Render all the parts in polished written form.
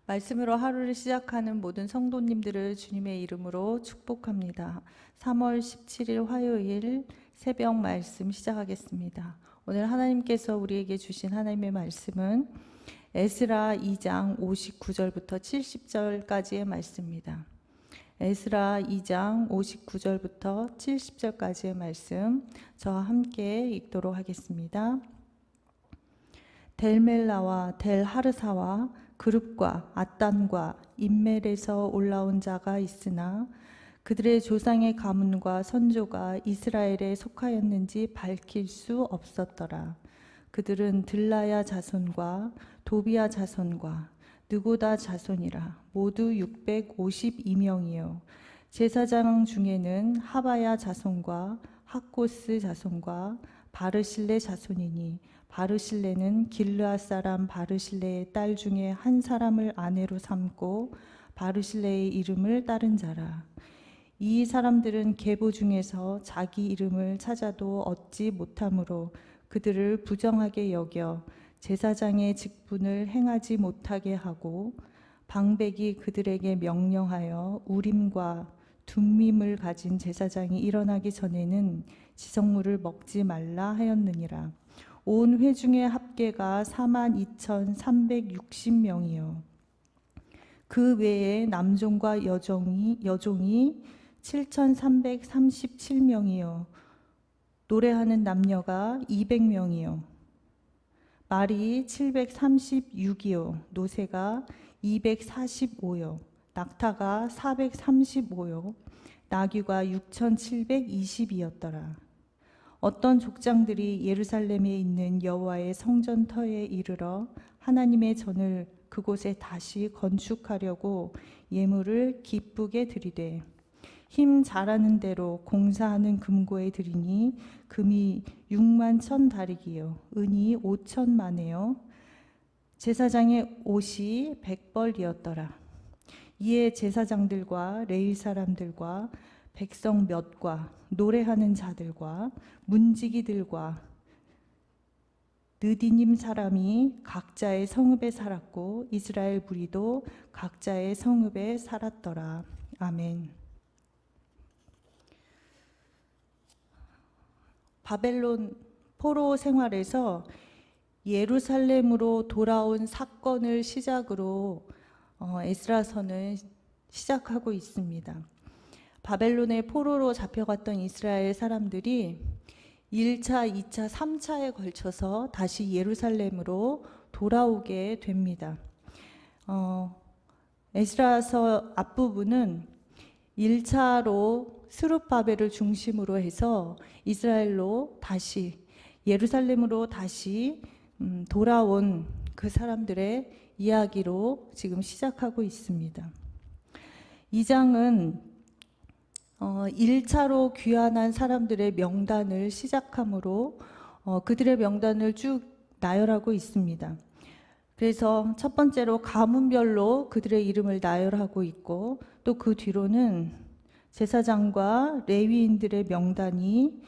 말씀으로 하루를 시작하는 모든 성도님들을 주님의 이름으로 축복합니다. 3월 17일 화요일 새벽 말씀 시작하겠습니다. 오늘 하나님께서 우리에게 주신 하나님의 말씀은 에스라 2장 59절부터 70절까지의 말씀입니다. 에스라 2장 59절부터 70절까지의 말씀 저와 함께 읽도록 하겠습니다. 델멜라와 델하르사와 그룹과 앗단과 임멜에서 올라온 자가 있으나 그들의 조상의 가문과 선조가 이스라엘에 속하였는지 밝힐 수 없었더라. 그들은 들라야 자손과 도비야 자손과 느고다 자손이라. 모두 652명이요 제사장 중에는 하바야 자손과 학고스 자손과 바르실레 자손이니 바르실레는 길르앗 사람 바르실레의 딸 중에 한 사람을 아내로 삼고 바르실레의 이름을 따른 자라. 이 사람들은 계보 중에서 자기 이름을 찾아도 얻지 못하므로 그들을 부정하게 여겨 제사장의 직분을 행하지 못하게 하고 방백이 그들에게 명령하여 우림과 둠밈을 가진 제사장이 일어나기 전에는 지성물을 먹지 말라 하였느니라. 온 회중의 합계가 42,360명이요 그 외에 남종과 여종이 7,337명이요 노래하는 남녀가 200명이요 말이 736이요 노새가 245요 낙타가 435요 나귀가 6,720이었더라. 어떤 족장들이 예루살렘에 있는 여호와의 성전터에 이르러 하나님의 전을 그곳에 다시 건축하려고 예물을 기쁘게 드리되 힘 잘하는 대로 공사하는 금고에 드리니 금이 6만 1,000다리기요 은이 5천만에요 제사장의 옷이 100벌이었더라. 이에 제사장들과 레위 사람들과 백성 몇과 노래하는 자들과 문지기들과 느디님 사람이 각자의 성읍에 살았고 이스라엘 무리도 각자의 성읍에 살았더라. 아멘. 바벨론 포로 생활에서 예루살렘으로 돌아온 사건을 시작으로 에스라서는 시작하고 있습니다. 바벨론의 포로로 잡혀갔던 이스라엘 사람들이 1차, 2차, 3차에 걸쳐서 다시 예루살렘으로 돌아오게 됩니다. 에스라서 앞부분은 1차로 스룹바벨을 중심으로 해서 이스라엘로 다시 예루살렘으로 다시 돌아온 그 사람들의 이야기로 지금 시작하고 있습니다. 2장은 1차로 귀환한 사람들의 명단을 시작함으로 그들의 명단을 쭉 나열하고 있습니다. 그래서 첫 번째로 가문별로 그들의 이름을 나열하고 있고 또 그 뒤로는 제사장과 레위인들의 명단이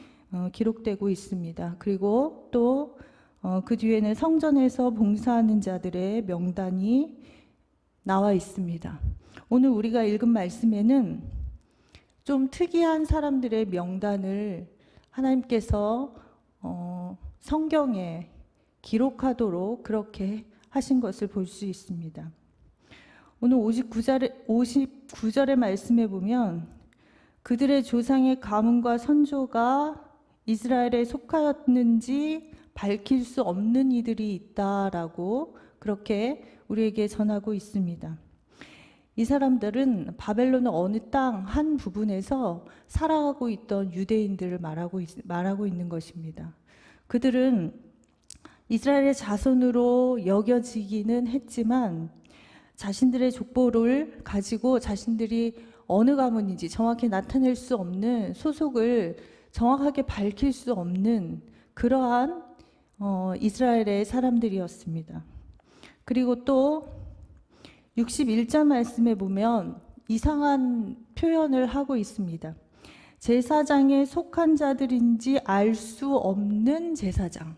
기록되고 있습니다. 그리고 또 그 뒤에는 성전에서 봉사하는 자들의 명단이 나와 있습니다. 오늘 우리가 읽은 말씀에는 좀 특이한 사람들의 명단을 하나님께서 성경에 기록하도록 그렇게 하신 것을 볼 수 있습니다. 오늘 59절의 말씀에 보면 그들의 조상의 가문과 선조가 이스라엘에 속하였는지 밝힐 수 없는 이들이 있다라고 그렇게 우리에게 전하고 있습니다. 이 사람들은 바벨론의 어느 땅 한 부분에서 살아가고 있던 유대인들을 말하고 있는 것입니다. 그들은 이스라엘의 자손으로 여겨지기는 했지만 자신들의 족보를 가지고 자신들이 어느 가문인지 정확히 나타낼 수 없는 소속을 정확하게 밝힐 수 없는 그러한 이스라엘의 사람들이었습니다. 그리고 또 61절 말씀에 보면 이상한 표현을 하고 있습니다. 제사장에 속한 자들인지 알 수 없는 제사장.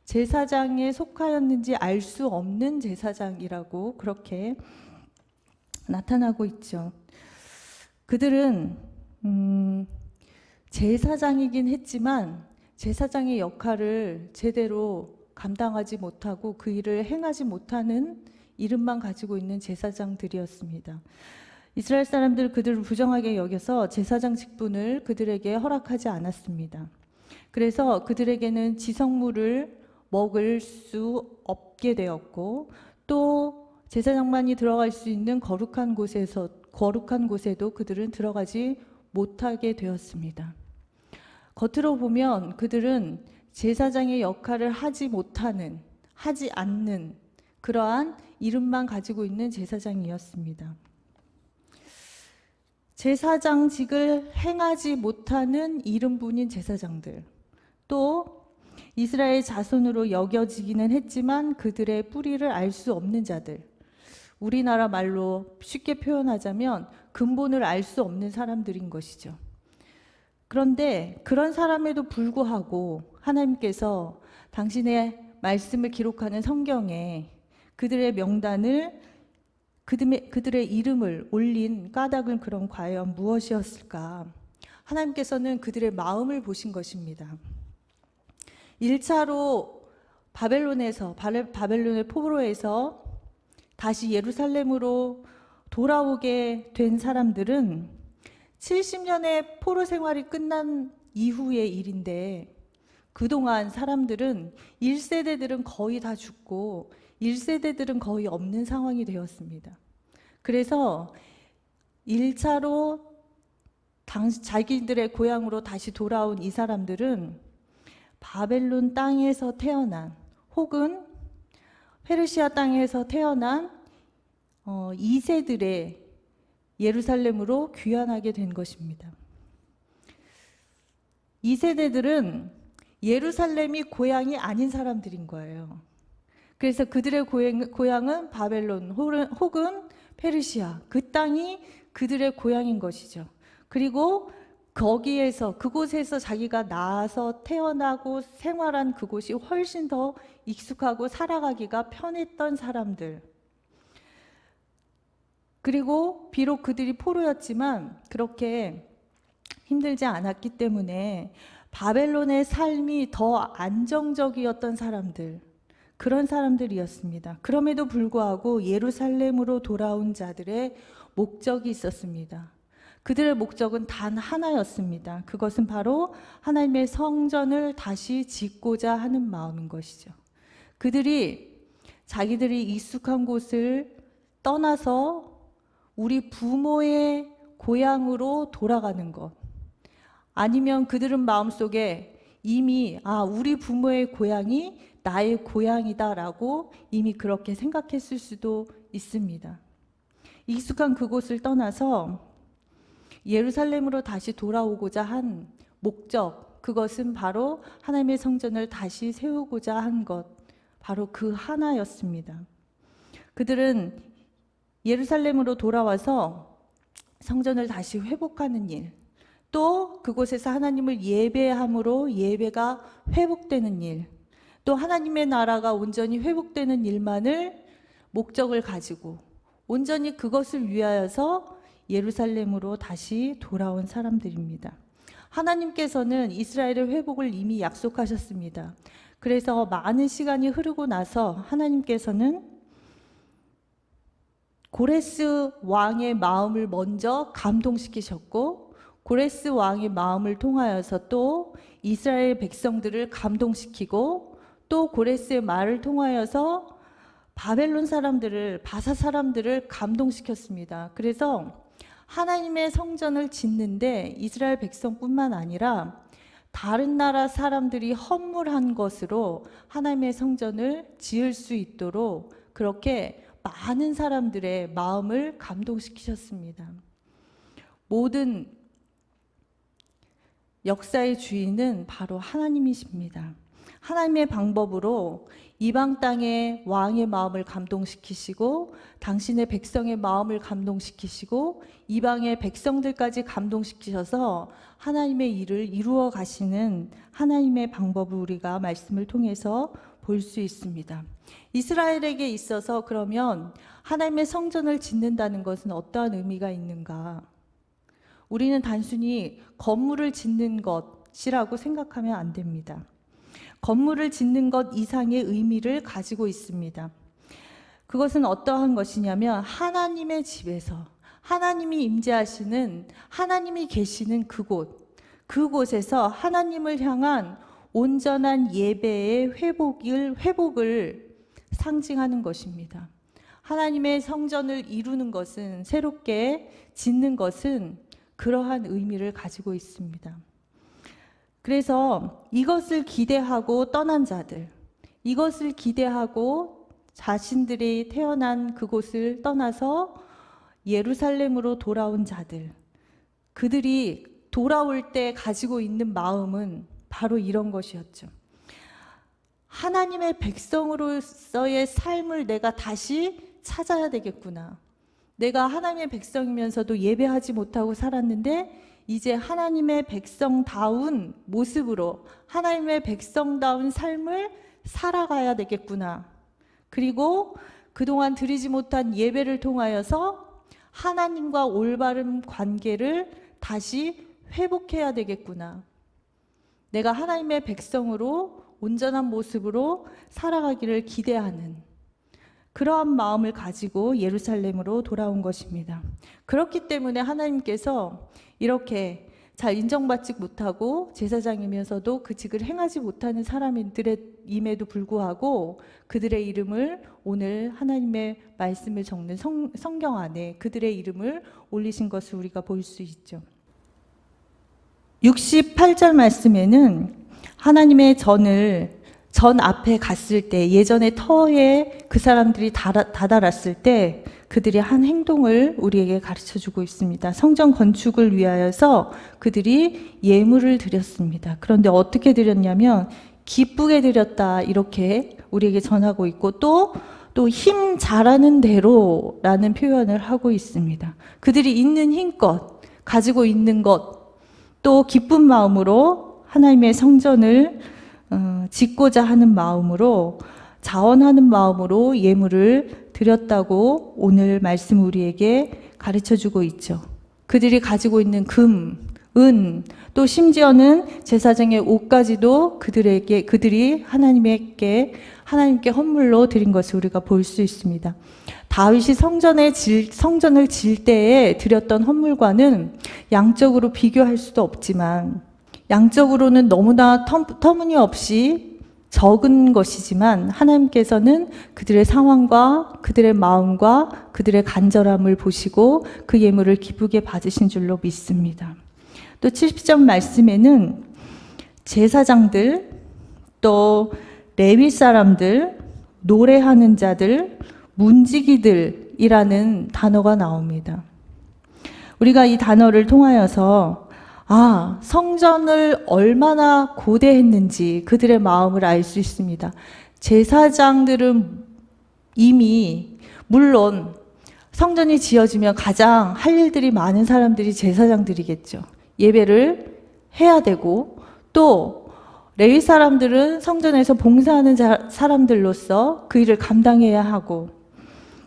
제사장에 속하였는지 알 수 없는 제사장이라고 그렇게 나타나고 있죠. 그들은 제사장이긴 했지만 제사장의 역할을 제대로 감당하지 못하고 그 일을 행하지 못하는 이름만 가지고 있는 제사장들이었습니다. 이스라엘 사람들 그들을 부정하게 여겨서 제사장 직분을 그들에게 허락하지 않았습니다. 그래서 그들에게는 지성물을 먹을 수 없게 되었고, 또 제사장만이 들어갈 수 있는 거룩한 곳에도 그들은 들어가지 못하게 되었습니다. 겉으로 보면 그들은 제사장의 역할을 하지 않는 그러한 이름만 가지고 있는 제사장이었습니다. 제사장직을 행하지 못하는 이름뿐인 제사장들, 또 이스라엘 자손으로 여겨지기는 했지만 그들의 뿌리를 알 수 없는 자들, 우리나라 말로 쉽게 표현하자면 근본을 알 수 없는 사람들인 것이죠. 그런데 그런 사람에도 불구하고 하나님께서 당신의 말씀을 기록하는 성경에 그들의 명단을, 그들의 이름을 올린 까닭은 그럼 과연 무엇이었을까? 하나님께서는 그들의 마음을 보신 것입니다. 1차로 바벨론의 포로에서 다시 예루살렘으로 돌아오게 된 사람들은 70년의 포로 생활이 끝난 이후의 일인데, 그동안 사람들은 1세대들은 거의 다 죽고 1세대들은 거의 없는 상황이 되었습니다. 그래서 1차로 자기들의 고향으로 다시 돌아온 이 사람들은 바벨론 땅에서 태어난, 혹은 페르시아 땅에서 태어난 2세들의 예루살렘으로 귀환하게 된 것입니다. 2세대들은 예루살렘이 고향이 아닌 사람들인 거예요. 그래서 그들의 고향은 바벨론 혹은 페르시아, 그 땅이 그들의 고향인 것이죠. 그리고 그곳에서 자기가 나와서 태어나고 생활한 그곳이 훨씬 더 익숙하고 살아가기가 편했던 사람들. 그리고 비록 그들이 포로였지만 그렇게 힘들지 않았기 때문에 바벨론의 삶이 더 안정적이었던 사람들, 그런 사람들이었습니다. 그럼에도 불구하고 예루살렘으로 돌아온 자들의 목적이 있었습니다. 그들의 목적은 단 하나였습니다. 그것은 바로 하나님의 성전을 다시 짓고자 하는 마음인 것이죠. 자기들이 익숙한 곳을 떠나서 우리 부모의 고향으로 돌아가는 것, 아니면 그들은 마음속에 이미 우리 부모의 고향이 나의 고향이다라고 이미 그렇게 생각했을 수도 있습니다. 익숙한 그곳을 떠나서 예루살렘으로 다시 돌아오고자 한 목적, 그것은 바로 하나님의 성전을 다시 세우고자 한 것, 바로 그 하나였습니다. 그들은 예루살렘으로 돌아와서 성전을 다시 회복하는 일, 또 그곳에서 하나님을 예배함으로 예배가 회복되는 일, 또 하나님의 나라가 온전히 회복되는 일만을 목적을 가지고 온전히 그것을 위하여서 예루살렘으로 다시 돌아온 사람들입니다. 하나님께서는 이스라엘의 회복을 이미 약속하셨습니다. 그래서 많은 시간이 흐르고 나서 하나님께서는 고레스 왕의 마음을 먼저 감동시키셨고, 고레스 왕의 마음을 통하여서 또 이스라엘 백성들을 감동시키고, 또 고레스의 말을 통하여서 바벨론 사람들을, 바사 사람들을 감동시켰습니다. 그래서 하나님의 성전을 짓는데 이스라엘 백성뿐만 아니라 다른 나라 사람들이 헌물한 것으로 하나님의 성전을 지을 수 있도록 그렇게 많은 사람들의 마음을 감동시키셨습니다. 모든 역사의 주인은 바로 하나님이십니다. 하나님의 방법으로 이방 땅의 왕의 마음을 감동시키시고, 당신의 백성의 마음을 감동시키시고, 이방의 백성들까지 감동시키셔서 하나님의 일을 이루어 가시는 하나님의 방법을 우리가 말씀을 통해서 볼 수 있습니다. 이스라엘에게 있어서 그러면 하나님의 성전을 짓는다는 것은 어떠한 의미가 있는가? 우리는 단순히 건물을 짓는 것이라고 생각하면 안 됩니다. 건물을 짓는 것 이상의 의미를 가지고 있습니다. 그것은 어떠한 것이냐면 하나님의 집에서 하나님이 임재하시는, 하나님이 계시는 그곳에서 하나님을 향한 온전한 예배의 회복을 상징하는 것입니다. 하나님의 성전을 이루는 것은, 새롭게 짓는 것은 그러한 의미를 가지고 있습니다. 그래서 이것을 기대하고 떠난 자들, 이것을 기대하고 자신들이 태어난 그곳을 떠나서 예루살렘으로 돌아온 자들, 그들이 돌아올 때 가지고 있는 마음은 바로 이런 것이었죠. 하나님의 백성으로서의 삶을 내가 다시 찾아야 되겠구나. 내가 하나님의 백성이면서도 예배하지 못하고 살았는데 이제 하나님의 백성다운 모습으로 하나님의 백성다운 삶을 살아가야 되겠구나. 그리고 그동안 드리지 못한 예배를 통하여서 하나님과 올바른 관계를 다시 회복해야 되겠구나. 내가 하나님의 백성으로 온전한 모습으로 살아가기를 기대하는 그러한 마음을 가지고 예루살렘으로 돌아온 것입니다. 그렇기 때문에 하나님께서 이렇게 잘 인정받지 못하고 제사장이면서도 그 직을 행하지 못하는 사람들임에도 불구하고 그들의 이름을, 오늘 하나님의 말씀을 적는 성경 안에 그들의 이름을 올리신 것을 우리가 볼 수 있죠. 68절 말씀에는 하나님의 전 앞에 갔을 때, 예전에 터에 그 사람들이 다다랐을 때 그들이 한 행동을 우리에게 가르쳐주고 있습니다. 성전 건축을 위하여서 그들이 예물을 드렸습니다. 그런데 어떻게 드렸냐면 기쁘게 드렸다, 이렇게 우리에게 전하고 있고, 또 힘 잘하는 대로라는 표현을 하고 있습니다. 그들이 있는 힘껏, 가지고 있는 것, 또 기쁜 마음으로 하나님의 성전을 짓고자 하는 마음으로, 자원하는 마음으로 예물을 드렸다고 오늘 말씀 우리에게 가르쳐주고 있죠. 그들이 가지고 있는 금, 은, 또 심지어는 제사장의 옷까지도 그들이 하나님께 헌물로 드린 것을 우리가 볼 수 있습니다. 다윗이 성전을 질 때에 드렸던 헌물과는 양적으로 비교할 수도 없지만, 양적으로는 너무나 터무니없이 적은 것이지만 하나님께서는 그들의 상황과 그들의 마음과 그들의 간절함을 보시고 그 예물을 기쁘게 받으신 줄로 믿습니다. 또 70절 말씀에는 제사장들, 또 레위 사람들, 노래하는 자들, 문지기들이라는 단어가 나옵니다. 우리가 이 단어를 통하여서 성전을 얼마나 고대했는지 그들의 마음을 알 수 있습니다. 제사장들은 이미, 물론 성전이 지어지면 가장 할 일들이 많은 사람들이 제사장들이겠죠. 예배를 해야 되고, 또 레위 사람들은 성전에서 봉사하는 사람들로서 그 일을 감당해야 하고,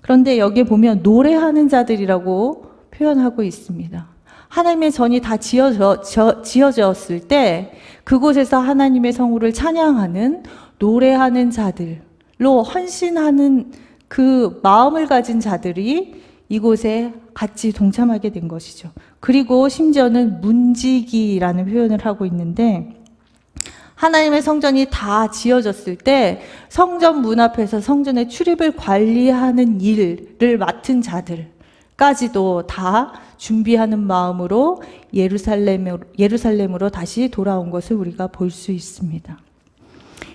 그런데 여기에 보면 노래하는 자들이라고 표현하고 있습니다. 하나님의 전이 다 지어졌을 때 그곳에서 하나님의 성우를 찬양하는, 노래하는 자들로 헌신하는 그 마음을 가진 자들이 이곳에 같이 동참하게 된 것이죠. 그리고 심지어는 문지기라는 표현을 하고 있는데, 하나님의 성전이 다 지어졌을 때 성전 문 앞에서 성전의 출입을 관리하는 일을 맡은 자들까지도 다 준비하는 마음으로 예루살렘으로 다시 돌아온 것을 우리가 볼 수 있습니다.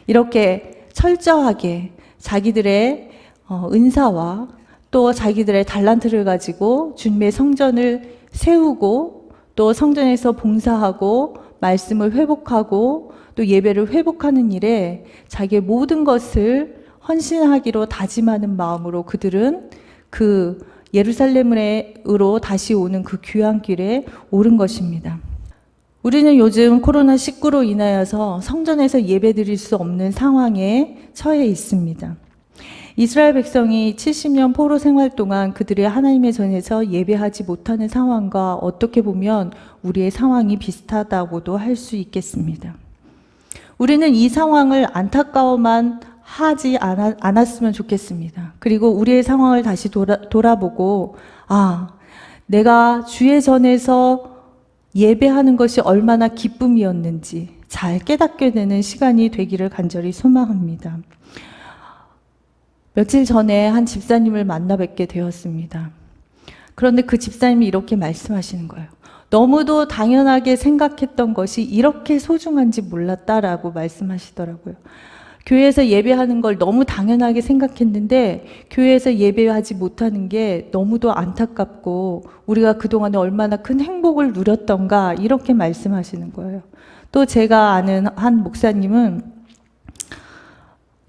이렇게 철저하게 자기들의 은사와 또 자기들의 달란트를 가지고 주님의 성전을 세우고, 또 성전에서 봉사하고 말씀을 회복하고 또 예배를 회복하는 일에 자기의 모든 것을 헌신하기로 다짐하는 마음으로 그들은 그 예루살렘으로 다시 오는 그 귀환길에 오른 것입니다. 우리는 요즘 코로나19로 인하여서 성전에서 예배드릴 수 없는 상황에 처해 있습니다. 이스라엘 백성이 70년 포로 생활 동안 그들의 하나님의 전에서 예배하지 못하는 상황과 어떻게 보면 우리의 상황이 비슷하다고도 할 수 있겠습니다. 우리는 이 상황을 안타까워만 하지 않았으면 좋겠습니다. 그리고 우리의 상황을 다시 돌아보고, 내가 주의 전에서 예배하는 것이 얼마나 기쁨이었는지 잘 깨닫게 되는 시간이 되기를 간절히 소망합니다. 며칠 전에 한 집사님을 만나 뵙게 되었습니다. 그런데 그 집사님이 이렇게 말씀하시는 거예요. 너무도 당연하게 생각했던 것이 이렇게 소중한지 몰랐다라고 말씀하시더라고요. 교회에서 예배하는 걸 너무 당연하게 생각했는데 교회에서 예배하지 못하는 게 너무도 안타깝고 우리가 그동안에 얼마나 큰 행복을 누렸던가 이렇게 말씀하시는 거예요. 또 제가 아는 한 목사님은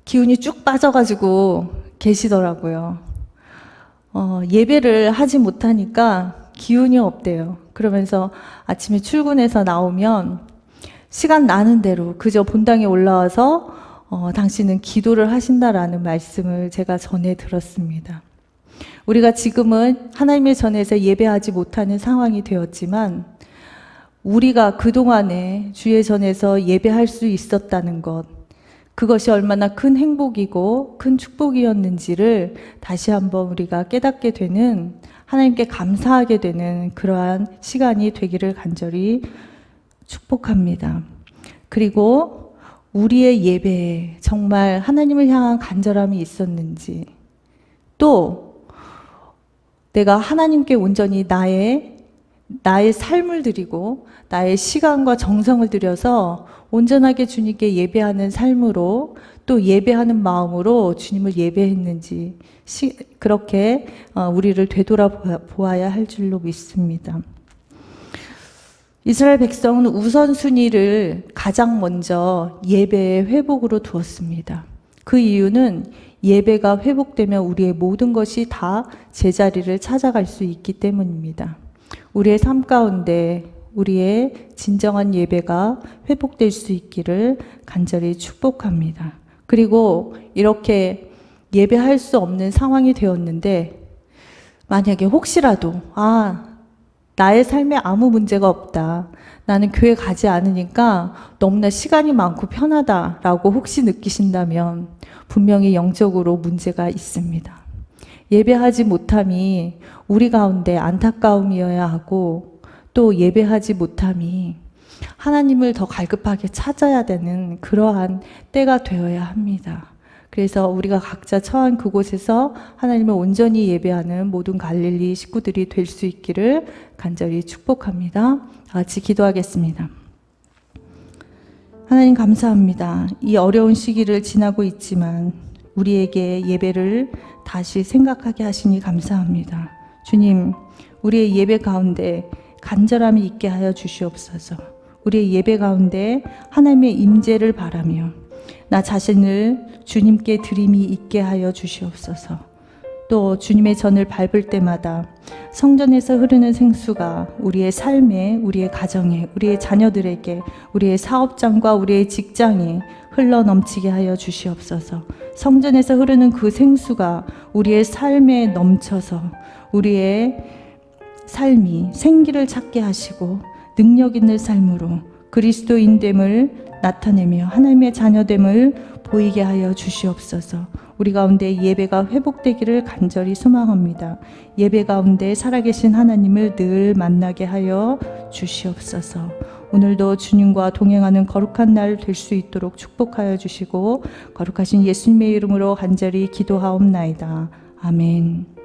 기운이 쭉 빠져가지고 계시더라고요. 예배를 하지 못하니까 기운이 없대요. 그러면서 아침에 출근해서 나오면 시간 나는 대로 그저 본당에 올라와서 당신은 기도를 하신다라는 말씀을 제가 전해 들었습니다. 우리가 지금은 하나님의 전에서 예배하지 못하는 상황이 되었지만 우리가 그동안에 주의 전에서 예배할 수 있었다는 것, 그것이 얼마나 큰 행복이고 큰 축복이었는지를 다시 한번 우리가 깨닫게 되는, 하나님께 감사하게 되는 그러한 시간이 되기를 간절히 축복합니다. 그리고 우리의 예배에 정말 하나님을 향한 간절함이 있었는지, 또 내가 하나님께 온전히 나의 삶을 드리고 나의 시간과 정성을 들여서 온전하게 주님께 예배하는 삶으로, 또 예배하는 마음으로 주님을 예배했는지 그렇게 우리를 되돌아보아야 할 줄로 믿습니다. 이스라엘 백성은 우선순위를 가장 먼저 예배의 회복으로 두었습니다. 그 이유는 예배가 회복되면 우리의 모든 것이 다 제자리를 찾아갈 수 있기 때문입니다. 우리의 삶 가운데 우리의 진정한 예배가 회복될 수 있기를 간절히 축복합니다. 그리고 이렇게 예배할 수 없는 상황이 되었는데 만약에 혹시라도 나의 삶에 아무 문제가 없다, 나는 교회 가지 않으니까 너무나 시간이 많고 편하다라고 혹시 느끼신다면 분명히 영적으로 문제가 있습니다. 예배하지 못함이 우리 가운데 안타까움이어야 하고, 또 예배하지 못함이 하나님을 더 갈급하게 찾아야 되는 그러한 때가 되어야 합니다. 그래서 우리가 각자 처한 그곳에서 하나님을 온전히 예배하는 모든 갈릴리 식구들이 될 수 있기를 간절히 축복합니다. 다 같이 기도하겠습니다. 하나님 감사합니다. 이 어려운 시기를 지나고 있지만 우리에게 예배를 다시 생각하게 하시니 감사합니다. 주님, 우리의 예배 가운데 간절함이 있게 하여 주시옵소서. 우리의 예배 가운데 하나님의 임재를 바라며 나 자신을 주님께 드림이 있게 하여 주시옵소서. 또 주님의 전을 밟을 때마다 성전에서 흐르는 생수가 우리의 삶에, 우리의 가정에, 우리의 자녀들에게, 우리의 사업장과 우리의 직장에 흘러 넘치게 하여 주시옵소서. 성전에서 흐르는 그 생수가 우리의 삶에 넘쳐서 우리의 삶이 생기를 찾게 하시고 능력 있는 삶으로 그리스도인됨을 나타내며 하나님의 자녀됨을 보이게 하여 주시옵소서. 우리 가운데 예배가 회복되기를 간절히 소망합니다. 예배 가운데 살아계신 하나님을 늘 만나게 하여 주시옵소서. 오늘도 주님과 동행하는 거룩한 날 될 수 있도록 축복하여 주시고 거룩하신 예수님의 이름으로 간절히 기도하옵나이다. 아멘.